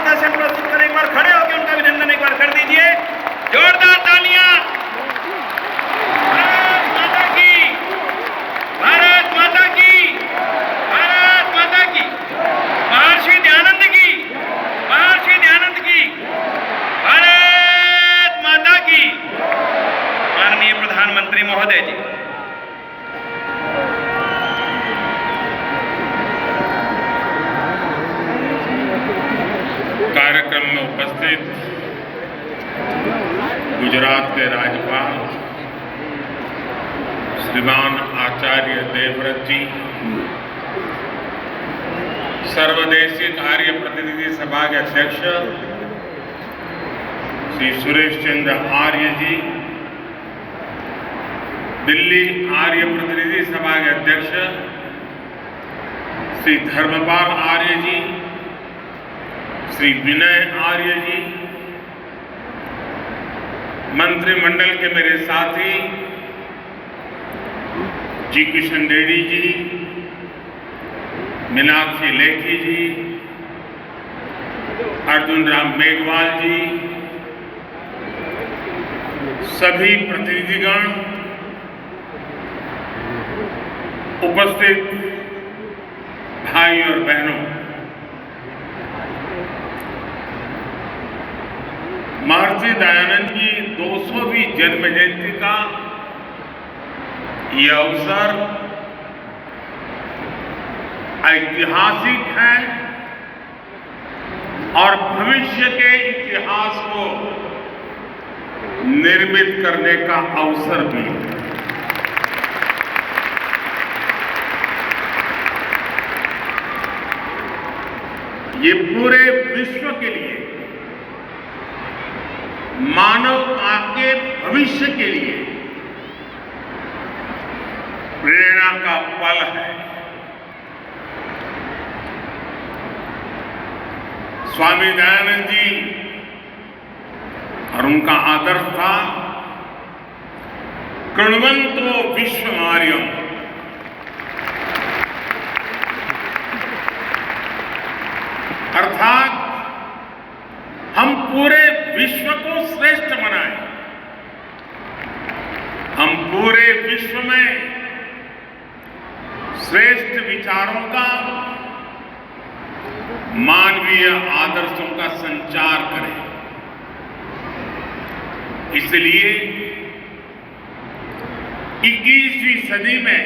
मार्गदर्शन प्रस्तुत करें। एक बार खड़े होकर उनका अभिनंदन एक बार कर दीजिए, जोरदार तालियां। भारत माता की, भारत माता की, भारत माता की, महर्षि दयानंद की, महर्षि दयानंद की, भारत माता की। माननीय प्रधानमंत्री महोदय जी, कार्यक्रम में उपस्थित गुजरात के राज्यपाल श्रीमान आचार्य देवव्रत जी, सर्वदेशीय कार्य प्रतिनिधि सभा के अध्यक्ष श्री सुरेश चंद्र आर्य जी, दिल्ली आर्य प्रतिनिधि सभा के अध्यक्ष श्री धर्मपाल आर्य जी, श्री विनय आर्य जी, मंत्रिमंडल के मेरे साथी जी किशन रेड्डी जी, मीनाक्षी लेखी जी, अर्जुन राम मेघवाल जी, सभी प्रतिनिधिगण, उपस्थित भाई और बहनों, महर्षि दयानंद की 200वीं जन्म जयंती का यह अवसर ऐतिहासिक है और भविष्य के इतिहास को निर्मित करने का अवसर भी है। ये पूरे विश्व के लिए, मानवता के भविष्य के लिए प्रेरणा का पल है। स्वामी दयानंद जी और उनका आदर्श था कृण्वन्तो विश्वमार्यम्, अर्थात हम पूरे विश्व को श्रेष्ठ बनाएं, हम पूरे विश्व में श्रेष्ठ विचारों का, मानवीय आदर्शों का संचार करें। इसलिए 21वीं सदी में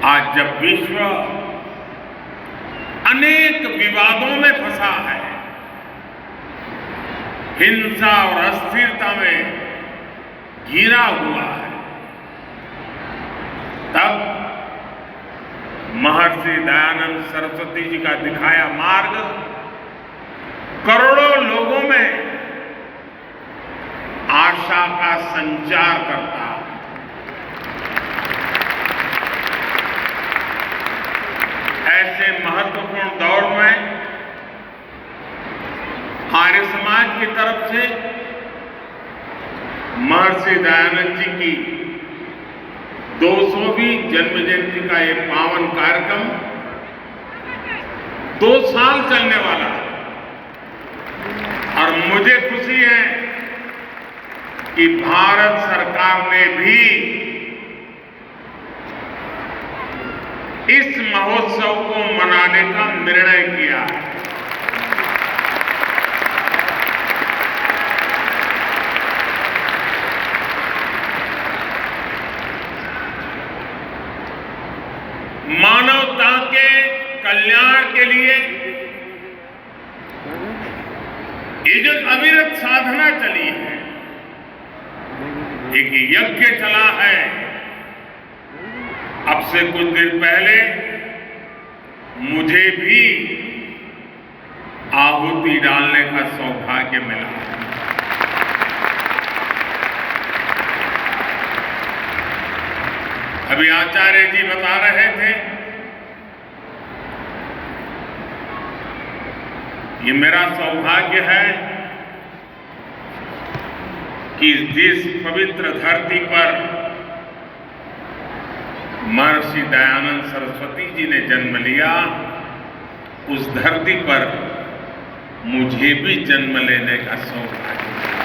आज जब विश्व अनेक विवादों में फंसा है, हिंसा और अस्थिरता में घिरा हुआ है, तब महर्षि दयानंद सरस्वती जी का दिखाया मार्ग करोड़ों लोगों में आशा का संचार करता है। ऐसे महत्वपूर्ण दौर में आर्य समाज की तरफ से महर्षि दयानंद जी की 200वीं जन्म जयंती का ये पावन कार्यक्रम 2 साल चलने वाला है और मुझे खुशी है कि भारत सरकार ने भी इस महोत्सव को मनाने का निर्णय किया है। मानवता के कल्याण के लिए ये जो अविरत साधना चली है, एक यज्ञ चला है। अब से कुछ दिन पहले मुझे भी आहुति डालने का सौभाग्य मिला। अभी आचार्य जी बता रहे थे, ये मेरा सौभाग्य है कि जिस पवित्र धरती पर महर्षि दयानंद सरस्वती जी ने जन्म लिया, उस धरती पर मुझे भी जन्म लेने का सौभाग्य मिला।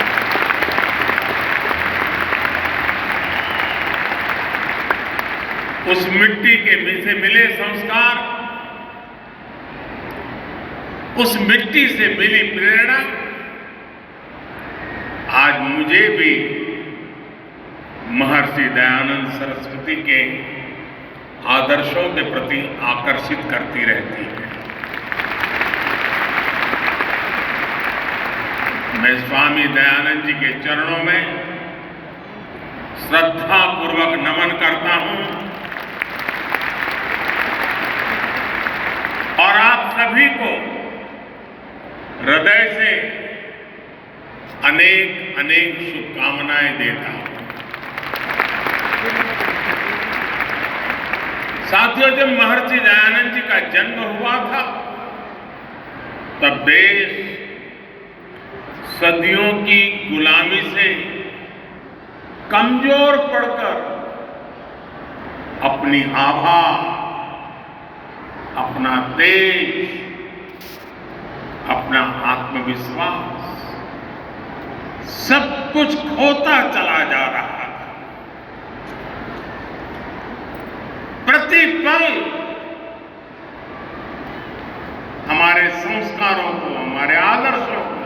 उस मिट्टी के से मिले संस्कार, उस मिट्टी से मिली प्रेरणा आज मुझे भी महर्षि दयानंद सरस्वती के आदर्शों के प्रति आकर्षित करती रहती है। मैं स्वामी दयानंद जी के चरणों में श्रद्धापूर्वक नमन करता हूं और आप सभी को हृदय से अनेक अनेक शुभकामनाएं देता हूं। साथियों, जब महर्षि दयानंद जी का जन्म हुआ था तब देश सदियों की गुलामी से कमजोर पड़कर अपनी आभा, अपना तेज, अपना आत्मविश्वास सब कुछ खोता चला जा रहा था। प्रतिपल हमारे संस्कारों को, हमारे आदर्शों को,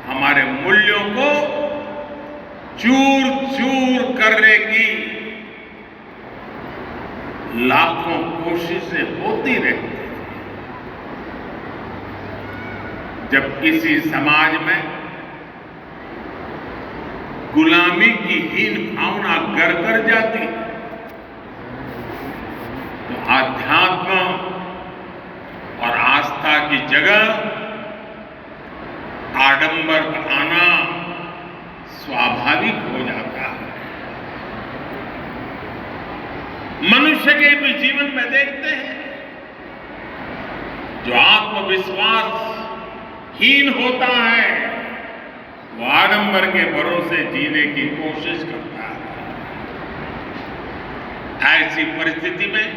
हमारे मूल्यों को चूर चूर करने की लाखों कोशिशें होती रहती। जब किसी समाज में गुलामी की हीन भावना घर कर जाती तो आध्यात्म और आस्था की जगह आडंबर आना स्वाभाविक हो जाता है। मनुष्य के भी जीवन में देखते हैं, जो आत्मविश्वास हीन होता है वो आडंबर के भरोसे जीने की कोशिश करता है। ऐसी परिस्थिति में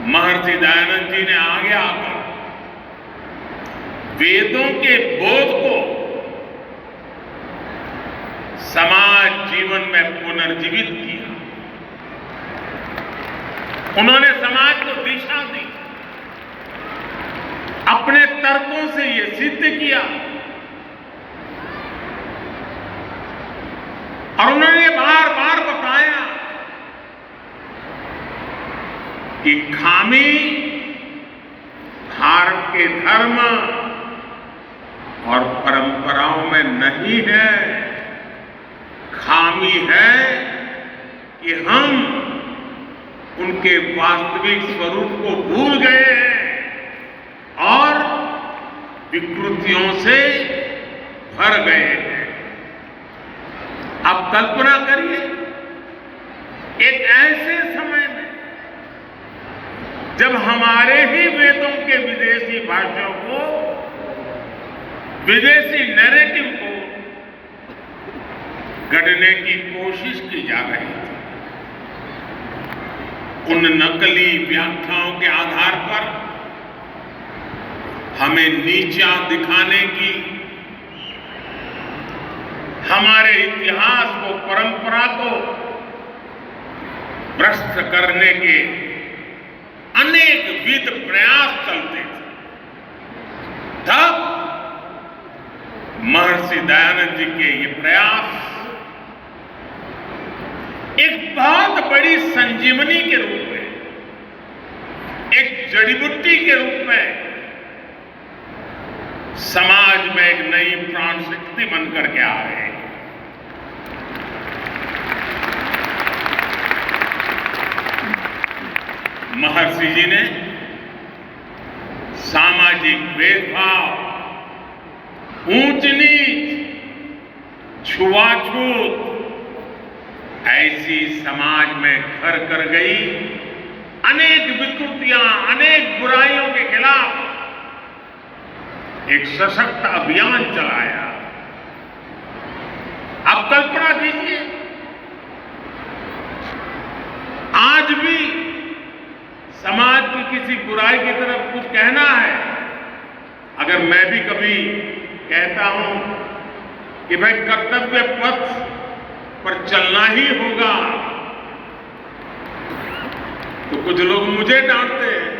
महर्षि दयानंद जी ने आगे आकर वेदों के बोध को समाज जीवन में पुनर्जीवित किया। उन्होंने समाज को दिशा दी, अपने तर्कों से ये सिद्ध किया और उन्होंने बार बार बताया कि खामी भारत के धर्म और परंपराओं में नहीं है, खामी है कि हम उनके वास्तविक स्वरूप को भूल गए हैं और विकृतियों से भर गए हैं। अब कल्पना करिए, एक ऐसे समय में जब हमारे ही वेदों के विदेशी भाषाओं को, विदेशी नैरेटिव को गढ़ने की कोशिश की जा रही थी। उन नकली व्याख्याओं के आधार पर हमें नीचा दिखाने की, हमारे इतिहास को, परंपरा को भ्रष्ट करने के अनेक विध प्रयास चलते थे। तब महर्षि दयानंद जी के ये प्रयास एक बहुत बड़ी संजीवनी के रूप में, एक जड़ी बूटी के रूप में समाज में एक नई प्राण शक्ति बनकर के आ रहे हैं। महर्षि जी ने सामाजिक भेदभाव, ऊंच नीच, छुआछूत ऐसी समाज में घर कर गई अनेक विकृतियां, अनेक बुराइयों के खिलाफ एक सशक्त अभियान चलाया। अब कल्पना कीजिए, आज भी समाज की किसी बुराई की तरफ कुछ कहना है अगर मैं भी कभी कहता हूं कि भाई कर्तव्य पथ पर चलना ही होगा, तो कुछ लोग मुझे डांटते हैं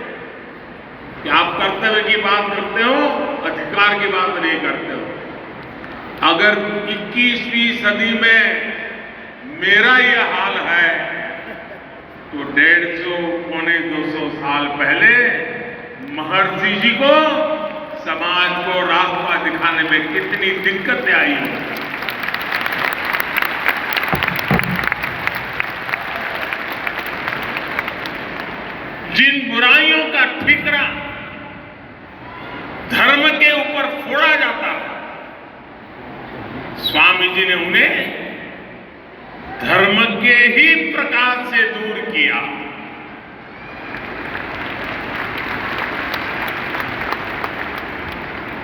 कि आप कर्तव्य की बात करते हो, अधिकार की बात नहीं करते हो। अगर 21वीं सदी में मेरा ये हाल है, तो 150 पौने 200 साल पहले महर्षि जी को समाज को रास्ता दिखाने में कितनी दिक्कतें आई हो। जिन बुराइयों का ठिकरा धर्म के ऊपर फोड़ा जाता है, स्वामी जी ने उन्हें धर्म के ही प्रकाश से दूर किया।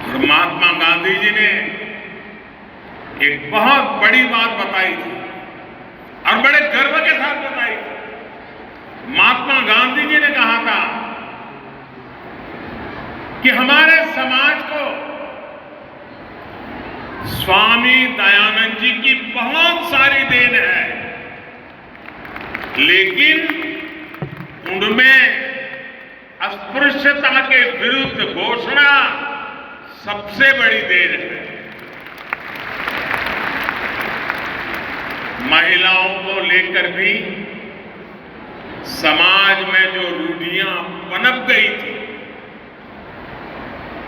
और महात्मा गांधी जी ने एक बहुत बड़ी बात बताई थी और बड़े गर्व के साथ बताई थी। महात्मा गांधी जी ने कहा था कि हमारे समाज को स्वामी दयानंद जी की बहुत सारी देन है, लेकिन उनमें अस्पृश्यता के विरुद्ध घोषणा सबसे बड़ी देन है। महिलाओं को लेकर भी समाज में जो रूढ़ियां पनप गई थी,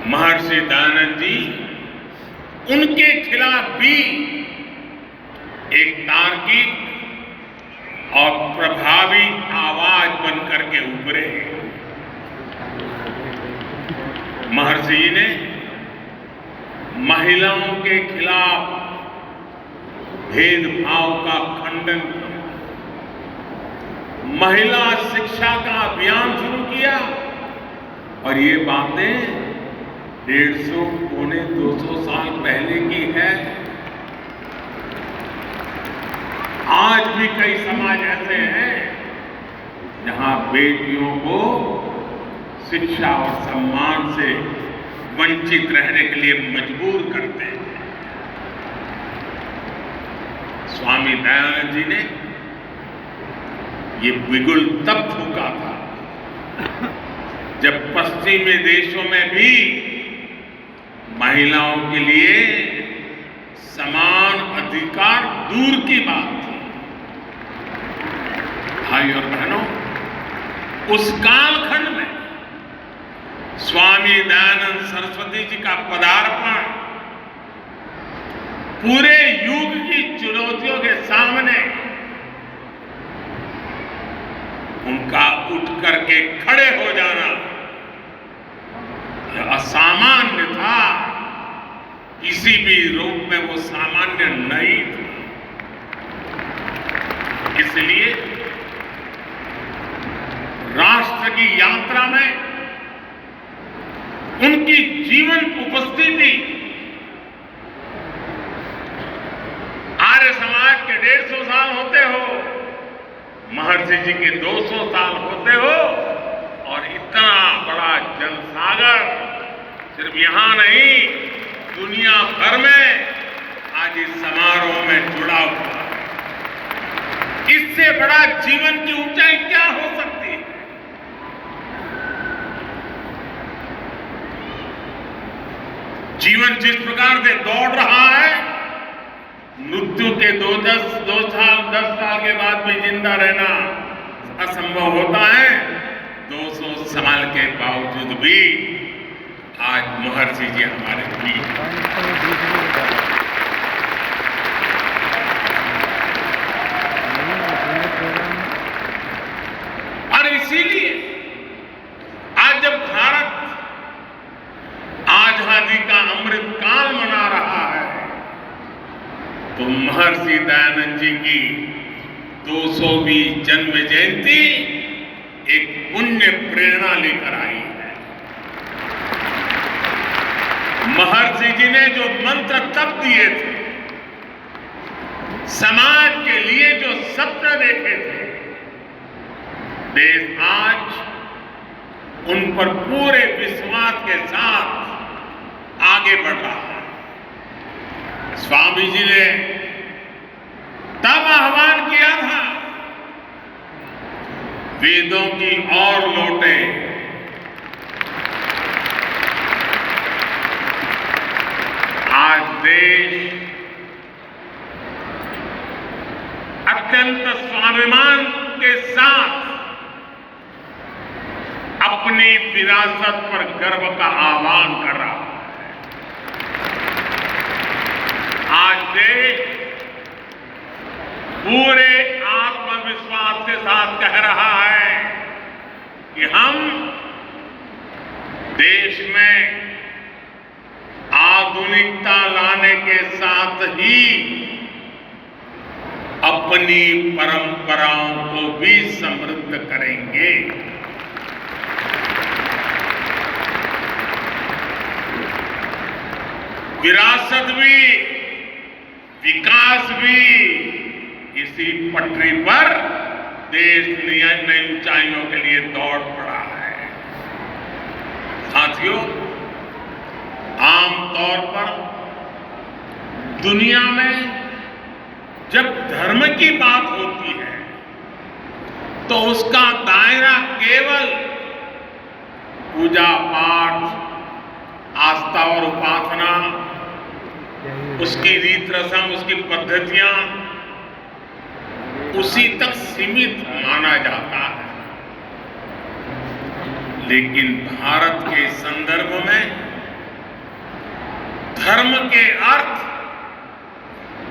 महर्षि दयानंद जी उनके खिलाफ भी एक तार्किक और प्रभावी आवाज बनकर के उभरे। महर्षि जी ने महिलाओं के खिलाफ भेदभाव का खंडन किया, महिला शिक्षा का अभियान शुरू किया, और ये बातें 150 पौने 200 साल पहले की है। आज भी कई समाज ऐसे हैं जहां बेटियों को शिक्षा और सम्मान से वंचित रहने के लिए मजबूर करते हैं। स्वामी दयानंद जी ने ये बिगुल तब फूंका था जब पश्चिमी देशों में भी महिलाओं के लिए समान अधिकार दूर की बात थी। भाई और बहनों, उस कालखंड में स्वामी दयानंद सरस्वती जी का पदार्पण पूरे युग की चुनौतियों के सामने उनका उठ करके खड़े हो जाना यह असामान्य था। किसी भी रूप में वो सामान्य नहीं था। इसलिए राष्ट्र की यात्रा में उनकी जीवन उपस्थिति आर्य समाज के 150 साल होते हो, महर्षि जी के 200 साल होते हो, और इतना बड़ा जनसागर सिर्फ यहां नहीं दुनिया भर में आज इस समारोह में जुड़ा हुआ है। इससे बड़ा जीवन की ऊंचाई क्या हो सकती है? जीवन जिस प्रकार से दौड़ रहा है, मृत्यु के 2 साल 10 साल के बाद भी जिंदा रहना असंभव होता है। 200 साल के बावजूद भी आज महर्षि जी हमारे बीच। और इसीलिए आज जब भारत आजादी का अमृत काल मना रहा है, तो महर्षि दयानंद जी की 200वीं जन्म जयंती एक पुण्य प्रेरणा लेकर आई है। महर्षि जी ने जो मंत्र तब दिए थे, समाज के लिए जो सपने देखे थे, देश आज उन पर पूरे विश्वास के साथ आगे बढ़ रहा है। स्वामी जी ने तब आह्वान किया था, वेदों की ओर लौटे। आज देश अत्यंत स्वाभिमान के साथ अपनी विरासत पर गर्व का आह्वान कर रहा है। आज देश पूरे आत्मविश्वास के साथ कह रहा है कि हम देश में आधुनिकता लाने के साथ ही अपनी परंपराओं को भी समृद्ध करेंगे। विरासत भी, विकास भी इसी पटरी पर देश नई ऊंचाइयों के लिए दौड़ पड़ा है। साथियों, आमतौर पर दुनिया में जब धर्म की बात होती है तो उसका दायरा केवल पूजा पाठ, आस्था और उपासना, उसकी रीत रस्म, उसकी पद्धतियां उसी तक सीमित माना जाता है। लेकिन भारत के संदर्भ में धर्म के अर्थ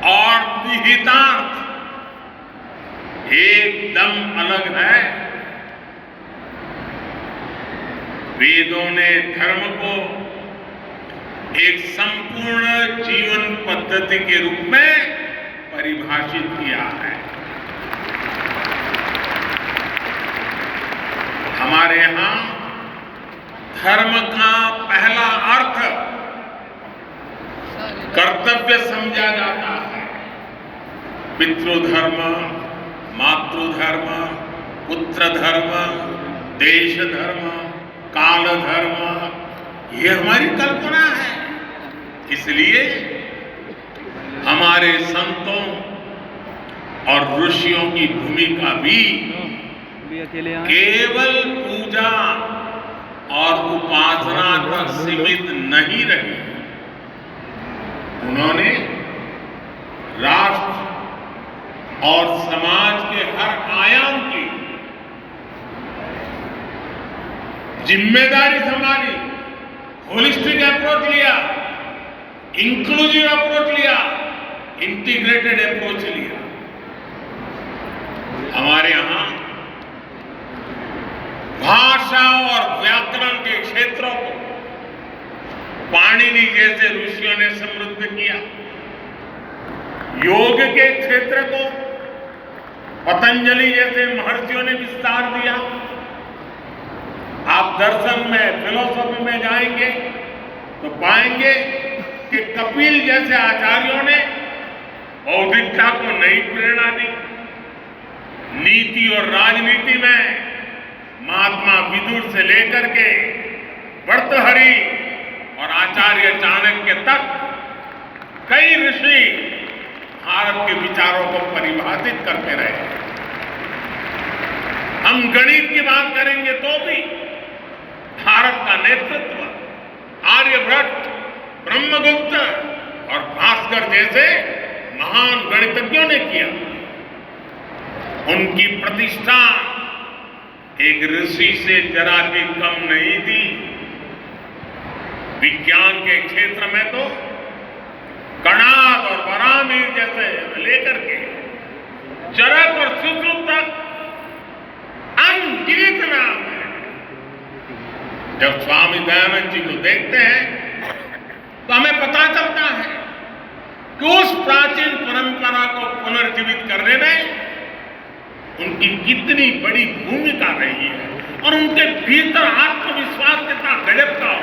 और निहितार्थ एकदम अलग है। वेदों ने धर्म को एक संपूर्ण जीवन पद्धति के रूप में परिभाषित किया है। हमारे यहां धर्म का पहला अर्थ कर्तव्य समझा जाता है। पितृधर्म, मातृधर्म, पुत्र धर्म, देश धर्म, काल धर्म, ये हमारी कल्पना है। इसलिए हमारे संतों और ऋषियों की भूमिका भी केवल पूजा और उपासना तक सीमित नहीं रही। उन्होंने राष्ट्र और समाज के हर आयाम की जिम्मेदारी संभाली, होलिस्टिक अप्रोच लिया, इंक्लूसिव अप्रोच लिया, इंटीग्रेटेड अप्रोच लिया। हमारे यहां भाषा और व्याकरण के क्षेत्रों को पाणिनि जैसे ऋषियों ने समृद्ध किया। योग के क्षेत्र को पतंजलि जैसे महर्षियों ने विस्तार दिया। आप दर्शन में, फिलोसॉफी में जाएंगे तो पाएंगे कि कपिल जैसे आचार्यों ने बौद्धिकता को नई प्रेरणा दी। नीति और राजनीति में महात्मा विदुर से लेकर के भर्तृहरि और आचार्य चाणक्य तक कई ऋषि भारत के विचारों को परिभाषित करते रहे। हम गणित की बात करेंगे तो भी भारत का नेतृत्व आर्यभट्ट, ब्रह्मगुप्त और भास्कर जैसे महान गणितज्ञों ने किया। उनकी प्रतिष्ठा एक ऋषि से जरा भी कम नहीं थी। विज्ञान के क्षेत्र में तो कणाद और बरामीर जैसे लेकर के चरक और सुश्रुत तक अनगिनत नाम है। जब स्वामी दयानंद जी को देखते हैं तो हमें पता चलता है कि उस प्राचीन परंपरा को पुनर्जीवित करने में उनकी कितनी बड़ी भूमिका रही है और उनके भीतर आत्मविश्वास कितना गजब का